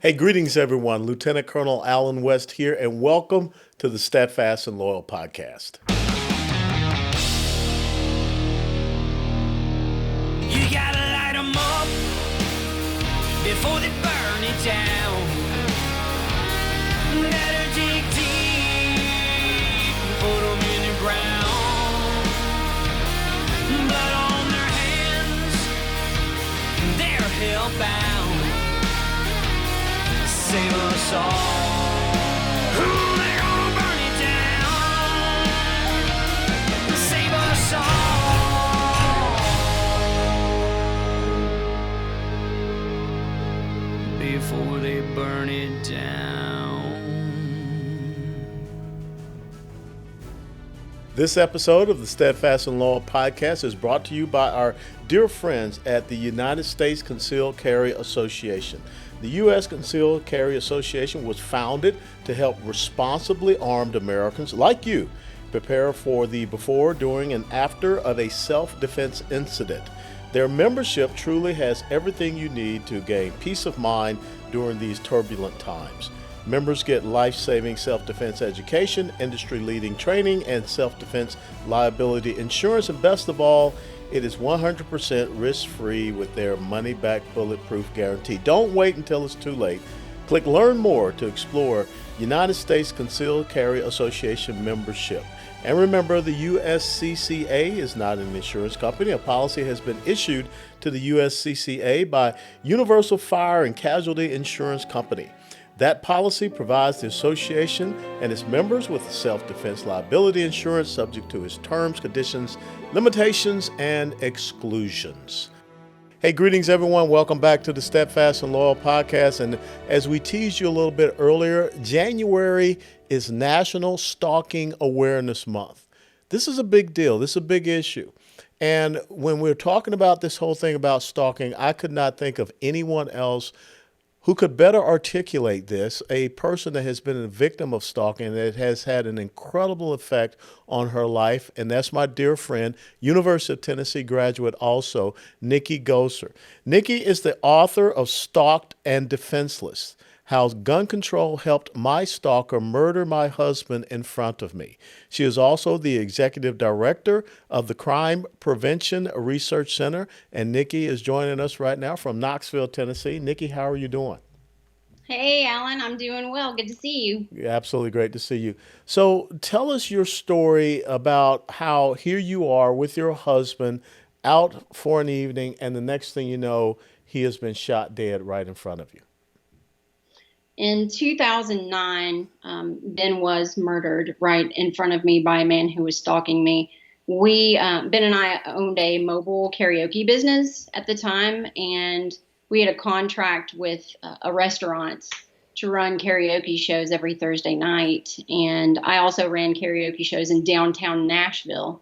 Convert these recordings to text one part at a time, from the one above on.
Hey, greetings, everyone. Lieutenant Colonel Alan West here, and welcome to the Steadfast and Loyal podcast. You gotta light 'em up before they burn it down. Better dig deep, put 'em in the ground. Blood on their hands, they're hellbound. Save us all. Ooh, they're gonna burn it down. Save us all before they burn it down. This episode of the Steadfast and Loyal podcast is brought to you by our dear friends at the United States Concealed Carry Association. The U.S. Concealed Carry Association was founded to help responsibly armed Americans like you prepare for the before, during, and after of a self-defense incident. Their membership truly has everything you need to gain peace of mind during these turbulent times. Members get life-saving self-defense education, industry-leading training, and self-defense liability insurance, and best of all, it is 100% risk-free with their money-back bulletproof guarantee. Don't wait until it's too late. Click Learn More to explore United States Concealed Carry Association membership. And remember, the USCCA is not an insurance company. A policy has been issued to the USCCA by Universal Fire and Casualty Insurance Company. That policy provides the association and its members with self-defense liability insurance subject to its terms, conditions, limitations, and exclusions. Hey, greetings, everyone. Welcome back to the Steadfast and Loyal podcast. And as we teased you a little bit earlier, January is National Stalking Awareness Month. This is a big deal. This is a big issue. And when we're talking about this whole thing about stalking, I could not think of anyone else who could better articulate this, a person that has been a victim of stalking that has had an incredible effect on her life, and that's my dear friend, University of Tennessee graduate also, Nikki Story. Nikki is the author of Stalked and Defenseless, How Gun Control Helped My Stalker Murder My Husband in Front of Me. She is also the executive director of the Crime Prevention Research Center, and Nikki is joining us right now from Knoxville, Tennessee. Nikki, how are you doing? Hey, Alan, I'm doing well. Good to see you. Absolutely great to see you. So tell us your story about how here you are with your husband out for an evening, and the next thing you know, he has been shot dead right in front of you. In 2009, Ben was murdered right in front of me by a man who was stalking me. Ben and I owned a mobile karaoke business at the time, and we had a contract with a restaurant to run karaoke shows every Thursday night. And I also ran karaoke shows in downtown Nashville.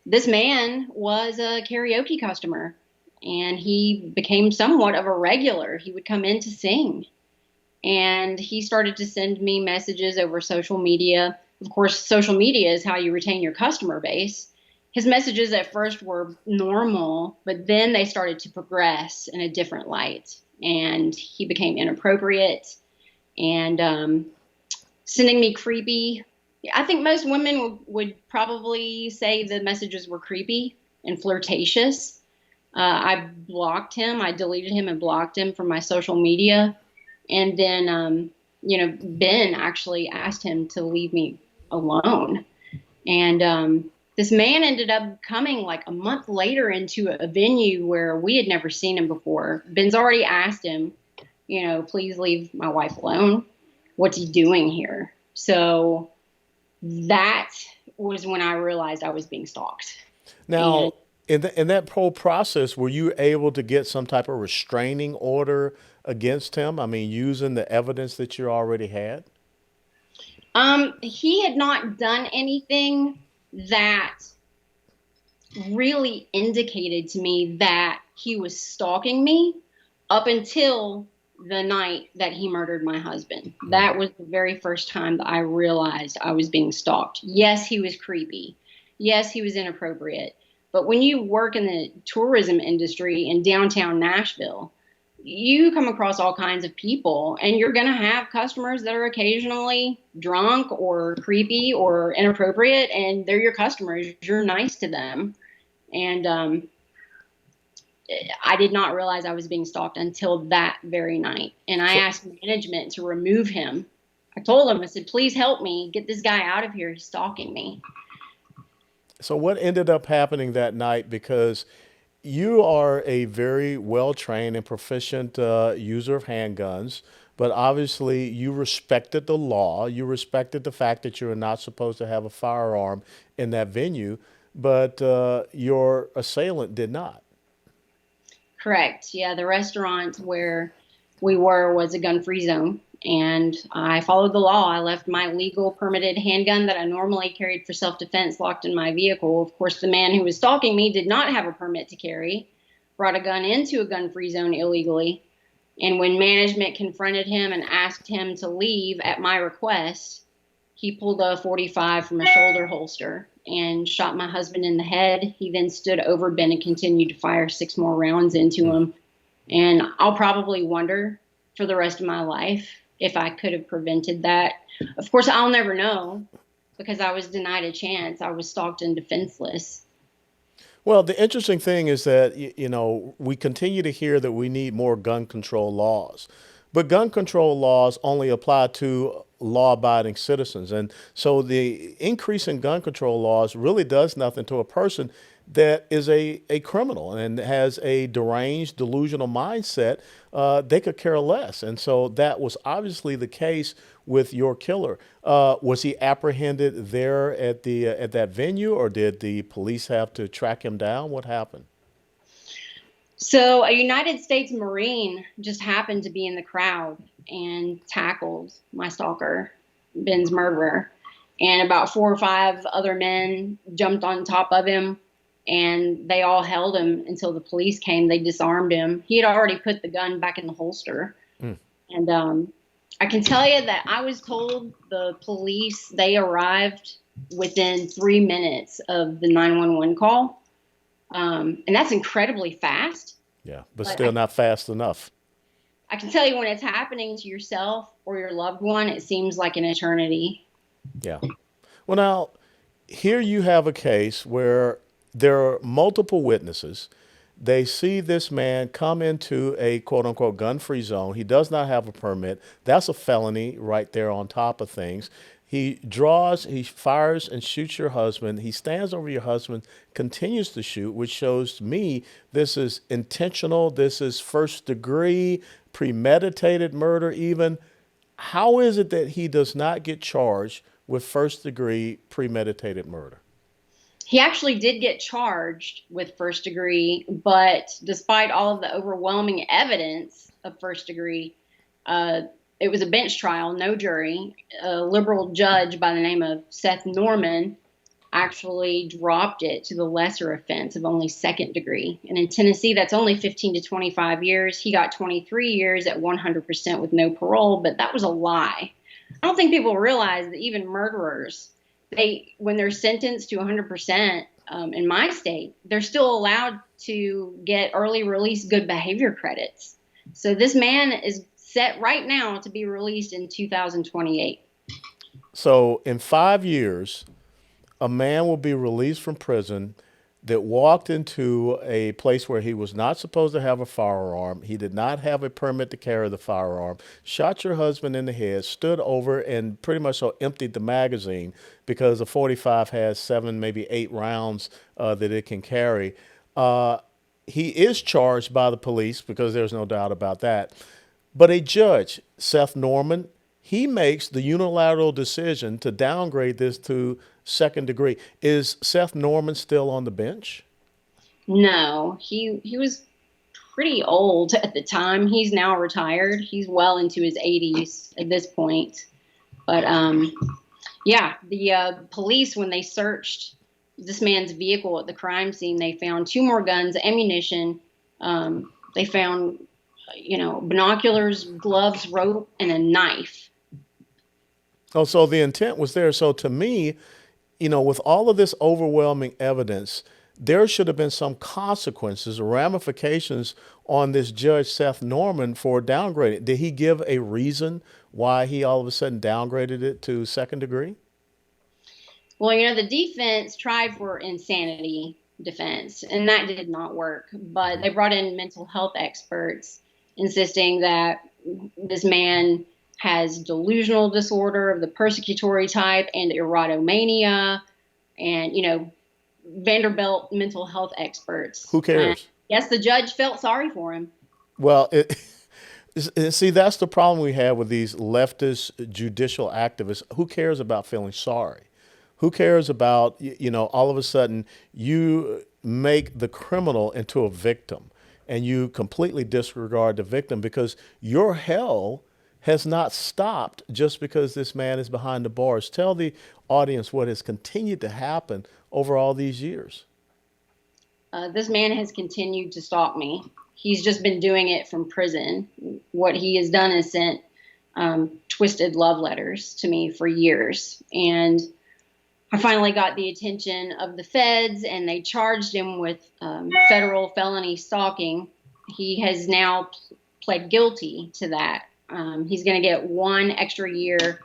This man was a karaoke customer, and he became somewhat of a regular. He would come in to sing. And he started to send me messages over social media. Of course, social media is how you retain your customer base. His messages at first were normal, but then they started to progress in a different light. And he became inappropriate and sending me creepy. I think most women would probably say the messages were creepy and flirtatious. I blocked him. I deleted him and blocked him from my social media. And then, Ben actually asked him to leave me alone. And this man ended up coming like a month later into a venue where we had never seen him before. Ben's already asked him, please leave my wife alone. What's he doing here? So that was when I realized I was being stalked. Now, in that whole process, were you able to get some type of restraining order against him? I mean, using the evidence that you already had? He had not done anything that really indicated to me that he was stalking me up until the night that he murdered my husband. That was the very first time that I realized I was being stalked. Yes, he was creepy. Yes, he was inappropriate. But when you work in the tourism industry in downtown Nashville, you come across all kinds of people, and you're going to have customers that are occasionally drunk or creepy or inappropriate, and they're your customers. You're nice to them. And I did not realize I was being stalked until that very night. And I asked management to remove him. I told them, I said, please help me get this guy out of here. He's stalking me. So what ended up happening that night? Because you are a very well trained and proficient user of handguns, but obviously you respected the law. You respected the fact that you were not supposed to have a firearm in that venue, but your assailant did not. Correct. Yeah, the restaurant where we were was a gun-free zone, and I followed the law. I left my legal permitted handgun that I normally carried for self-defense locked in my vehicle. Of course, the man who was stalking me did not have a permit to carry, brought a gun into a gun-free zone illegally, and when management confronted him and asked him to leave at my request, he pulled a .45 from a shoulder holster and shot my husband in the head. He then stood over Ben and continued to fire 6 more rounds into him. And I'll probably wonder for the rest of my life if I could have prevented that. Of course, I'll never know because I was denied a chance. I was stalked and defenseless. Well, the interesting thing is that, we continue to hear that we need more gun control laws. But gun control laws only apply to law-abiding citizens. And so the increase in gun control laws really does nothing to a person that is a criminal and has a deranged, delusional mindset. They could care less. And so that was obviously the case with your killer. Was he apprehended there at that venue, or did the police have to track him down? What happened? So a United States Marine just happened to be in the crowd and tackled my stalker, Ben's murderer. And about 4 or 5 other men jumped on top of him, and they all held him until the police came. They disarmed him. He had already put the gun back in the holster. And I can tell you that I was told the police, they arrived within 3 minutes of the 911 call. And that's incredibly fast. Yeah, but still not fast enough. I can tell you when it's happening to yourself or your loved one, it seems like an eternity. Yeah. Well, now, here you have a case where there are multiple witnesses. They see this man come into a quote unquote gun-free zone. He does not have a permit. That's a felony right there on top of things. He fires and shoots your husband. He stands over your husband, continues to shoot, which shows to me this is intentional. This is first degree, premeditated murder even. How is it that he does not get charged with first degree premeditated murder? He actually did get charged with first degree, but despite all of the overwhelming evidence of first degree, it was a bench trial, no jury. A liberal judge by the name of Seth Norman actually dropped it to the lesser offense of only second degree. And in Tennessee, that's only 15 to 25 years. He got 23 years at 100% with no parole, but that was a lie. I don't think people realize that even murderers, when they're sentenced to 100%, in my state, they're still allowed to get early release good behavior credits. So this man is set right now to be released in 2028. So in 5 years, a man will be released from prison that walked into a place where he was not supposed to have a firearm. He did not have a permit to carry the firearm, shot your husband in the head, stood over and pretty much so emptied the magazine because a .45 has 7, maybe 8 rounds that it can carry. He is charged by the police because there's no doubt about that. But a judge, Seth Norman, he makes the unilateral decision to downgrade this to second degree. Is Seth Norman still on the bench? No, he was pretty old at the time. He's now retired. He's well into his 80s at this point. But the police, when they searched this man's vehicle at the crime scene, they found 2 more guns, ammunition. They found binoculars, gloves, rope, and a knife. Oh, so the intent was there. So to me, with all of this overwhelming evidence, there should have been some consequences or ramifications on this Judge Seth Norman for downgrading. Did he give a reason why he all of a sudden downgraded it to second degree? Well, the defense tried for insanity defense, and that did not work. But they brought in mental health experts, insisting that this man has delusional disorder of the persecutory type and erotomania, and Vanderbilt mental health experts. Who cares? And yes, the judge felt sorry for him. Well, see, that's the problem we have with these leftist judicial activists. Who cares about feeling sorry? Who cares about, all of a sudden you make the criminal into a victim and you completely disregard the victim, because your hell has not stopped just because this man is behind the bars. Tell the audience what has continued to happen over all these years. This man has continued to stalk me. He's just been doing it from prison. What he has done is sent twisted love letters to me for years. And I finally got the attention of the feds, and they charged him with federal felony stalking. He has now pled guilty to that. He's going to get 1 extra year,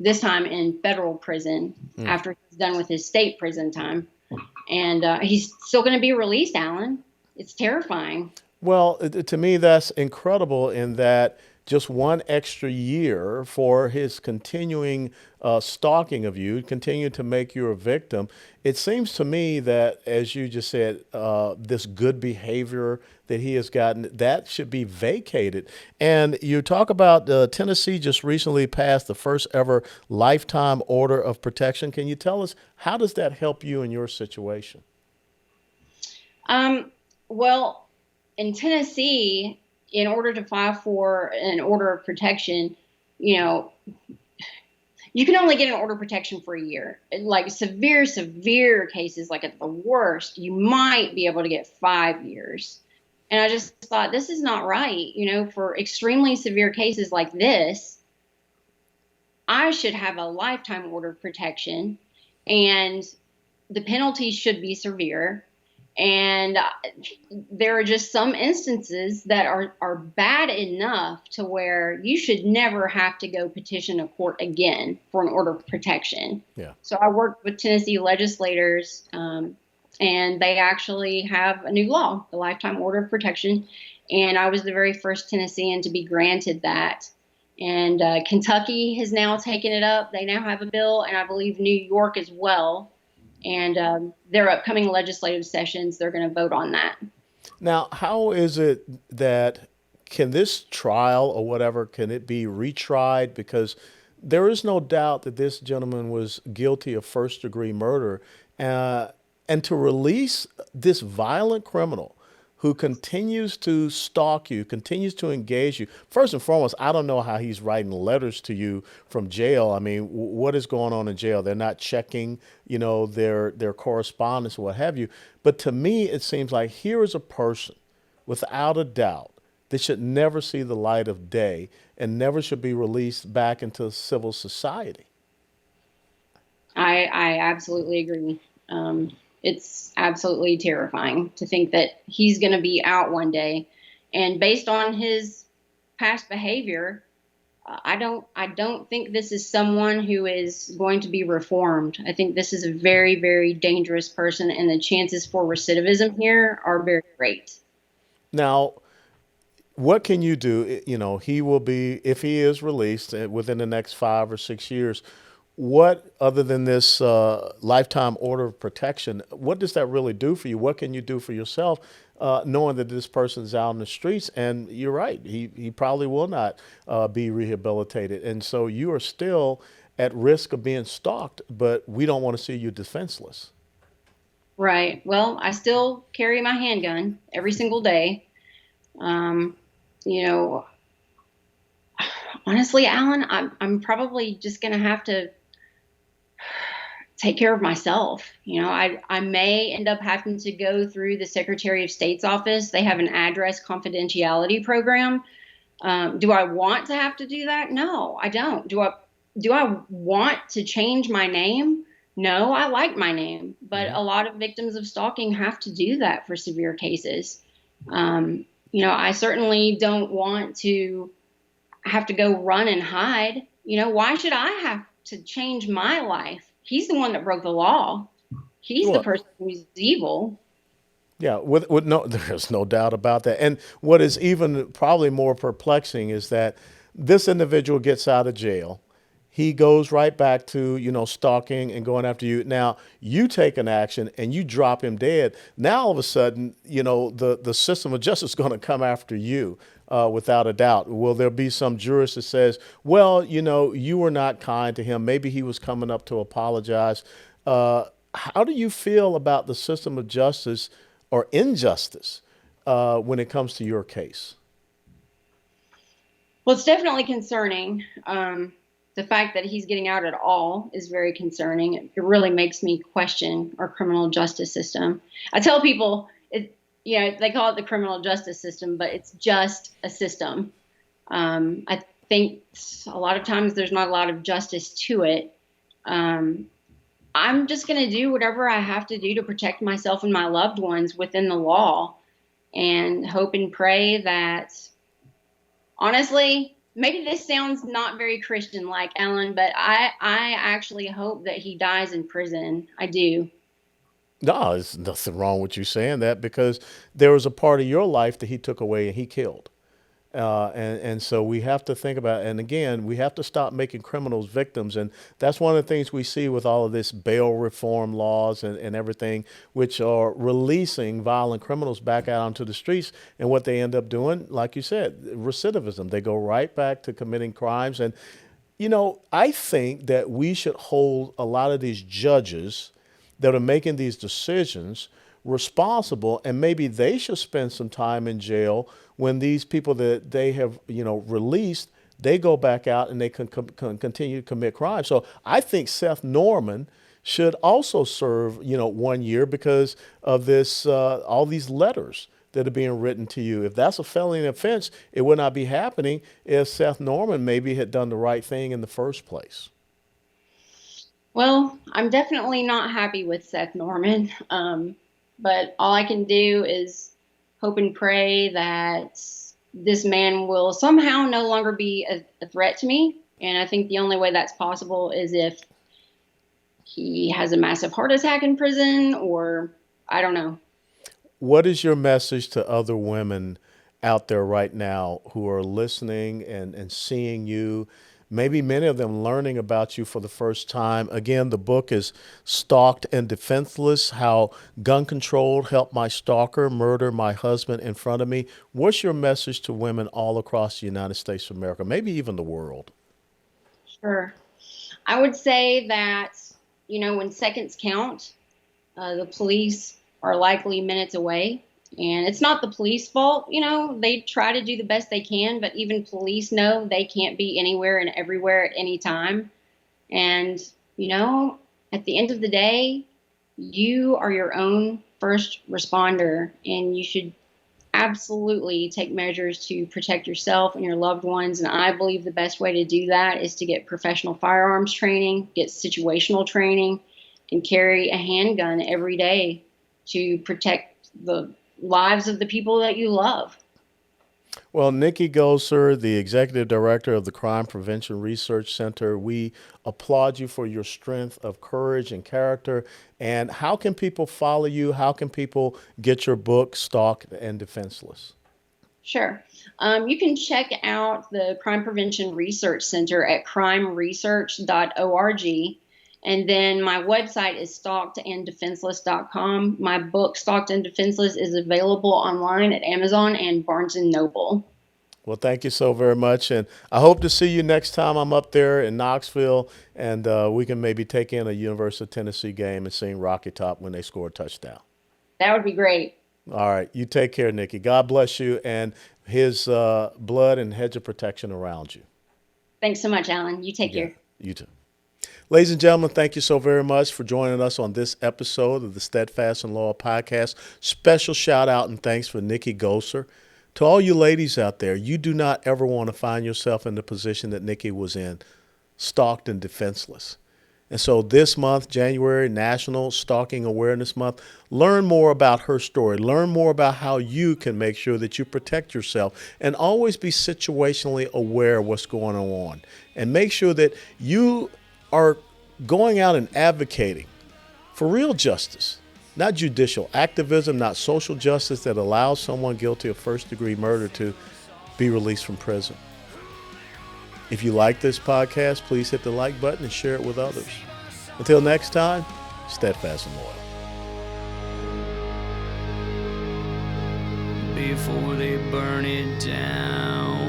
this time in federal prison after he's done with his state prison time. And he's still going to be released, Alan. It's terrifying. Well, to me, that's incredible in that just 1 extra year for his continuing stalking of you, continue to make you a victim. It seems to me that, as you just said, this good behavior that he has gotten, that should be vacated. And you talk about Tennessee just recently passed the first ever lifetime order of protection. Can you tell us, how does that help you in your situation? Well, in Tennessee, in order to file for an order of protection, you can only get an order of protection for a year. Like severe cases, like at the worst, you might be able to get 5 years. And I just thought, this is not right. For extremely severe cases like this, I should have a lifetime order of protection, and the penalties should be severe. And there are just some instances that are bad enough to where you should never have to go petition a court again for an order of protection. Yeah. So I worked with Tennessee legislators, and they actually have a new law, the lifetime order of protection. And I was the very first Tennessean to be granted that. And Kentucky has now taken it up. They now have a bill, and I believe New York as well. And their upcoming legislative sessions, they're going to vote on that. Now, how is it that, can this trial or whatever, can it be retried? Because there is no doubt that this gentleman was guilty of first-degree murder. And to release this violent criminal who continues to stalk you, continues to engage you. First and foremost, I don't know how he's writing letters to you from jail. I mean, what is going on in jail? They're not checking, their correspondence or what have you. But to me, it seems like here is a person, without a doubt, that should never see the light of day and never should be released back into civil society. I absolutely agree. It's absolutely terrifying to think that he's going to be out one day. And based on his past behavior, I don't think this is someone who is going to be reformed. I think this is a very, very dangerous person, and the chances for recidivism here are very great. Now, what can you do? He will be, if he is released within the next 5 or 6 years, what, other than this lifetime order of protection, what does that really do for you? What can you do for yourself, knowing that this person is out in the streets? And you're right, he probably will not be rehabilitated. And so you are still at risk of being stalked, but we don't want to see you defenseless. Right. Well, I still carry my handgun every single day. Honestly, Alan, I'm probably just going to have to take care of myself. I may end up having to go through the Secretary of State's office. They have an address confidentiality program. Do I want to have to do that? No, I don't. Do I want to change my name? No, I like my name, but a lot of victims of stalking have to do that for severe cases. I certainly don't want to have to go run and hide. Why should I have to change my life? He's the one that broke the law. He's the Well, person who's evil. yeah, with no, there's no doubt about that. And what is even probably more perplexing is that this individual gets out of jail. He goes right back to, stalking and going after you. Now, you take an action and you drop him dead. Now, all of a sudden, the system of justice is going to come after you, without a doubt. Will there be some jurist that says, well, you were not kind to him. Maybe he was coming up to apologize. How do you feel about the system of justice or injustice when it comes to your case? Well, it's definitely concerning. The fact that he's getting out at all is very concerning. It really makes me question our criminal justice system. I tell people, they call it the criminal justice system, but it's just a system. I think a lot of times there's not a lot of justice to it. I'm just going to do whatever I have to do to protect myself and my loved ones within the law, and hope and pray that, honestly, maybe this sounds not very Christian-like, Alan, but I actually hope that he dies in prison. I do. No, there's nothing wrong with you saying that, because there was a part of your life that he took away and he killed. And so we have to think about, and again, we have to stop making criminals victims. And that's one of the things we see with all of this bail reform laws and everything, which are releasing violent criminals back out onto the streets. And what they end up doing, like you said, recidivism. They go right back to committing crimes. And, I think that we should hold a lot of these judges that are making these decisions responsible, and maybe they should spend some time in jail when these people that they have released, they go back out and they can continue to commit crime. So I think Seth Norman should also serve 1 year because of this all these letters that are being written to you. If that's a felony offense, it would not be happening if Seth Norman maybe had done the right thing in the first place. Well, I'm definitely not happy with Seth Norman. But all I can do is hope and pray that this man will somehow no longer be a threat to me. And I think the only way that's possible is if he has a massive heart attack in prison, or I don't know. What is your message to other women out there right now who are listening and seeing you? Maybe many of them learning about you for the first time. Again, the book is Stalked and Defenseless: How Gun Control Helped My Stalker Murder My Husband in Front of Me. What's your message to women all across the United States of America, maybe even the world? Sure. I would say that, when seconds count, the police are likely minutes away. And it's not the police fault. They try to do the best they can, but even police know they can't be anywhere and everywhere at any time. And, at the end of the day, you are your own first responder, and you should absolutely take measures to protect yourself and your loved ones. And I believe the best way to do that is to get professional firearms training, get situational training, and carry a handgun every day to protect the lives of the people that you love. Well, Nikki Story, the executive director of the Crime Prevention Research Center, we applaud you for your strength of courage and character. And how can people follow you? How can people get your book, Stalked and Defenseless? Sure. You can check out the Crime Prevention Research Center at crimeresearch.org. And then my website is stalkedanddefenseless.com. My book, Stalked and Defenseless, is available online at Amazon and Barnes & Noble. Well, thank you so very much. And I hope to see you next time I'm up there in Knoxville, and we can maybe take in a University of Tennessee game and sing Rocky Top when they score a touchdown. That would be great. All right. You take care, Nikki. God bless you, and his blood and hedge of protection around you. Thanks so much, Alan. You take care. You too. Ladies and gentlemen, thank you so very much for joining us on this episode of the Steadfast and Law podcast. Special shout out and thanks for Nikki Story. To all you ladies out there, you do not ever want to find yourself in the position that Nikki was in, stalked and defenseless. And so this month, January, National Stalking Awareness Month, learn more about her story. Learn more about how you can make sure that you protect yourself, and always be situationally aware of what's going on. And make sure that you are going out and advocating for real justice, not judicial activism, not social justice that allows someone guilty of first-degree murder to be released from prison. If you like this podcast, please hit the like button and share it with others. Until next time, steadfast and loyal. Before they burn it down.